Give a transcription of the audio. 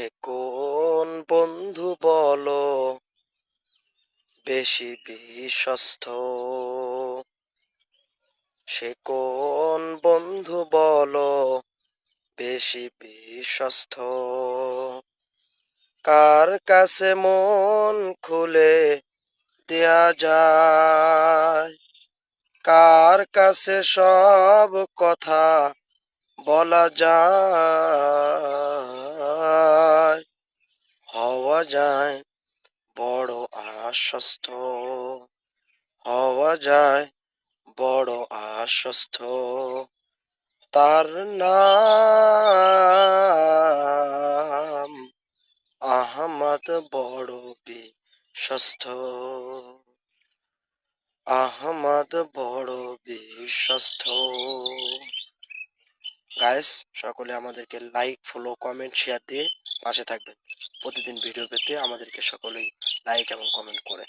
এ কোন বন্ধু বলো বেশি বিশ্বস্ত? সে কোন বন্ধু বলো বেশি বিশ্বস্ত? কার কাছে মন খুলে দেয়া যায়? কার কাছে সব কথা বলা যায়? হওয়া যায় বড় আশ্বস্ত, হওয়া যায় বড় আশ্বস্ত। তার নাম আহমদ, বড় বিশ্বস্ত। আহমদ বড় বিশ্বস্ত। গাইস, সকলে আমাদেরকে লাইক, ফলো, কমেন্ট, শেয়ার দিয়ে পাশে থাকবেন। প্রতিদিন ভিডিও পেতে আমাদেরকে সকলেই লাইক এবং কমেন্ট করে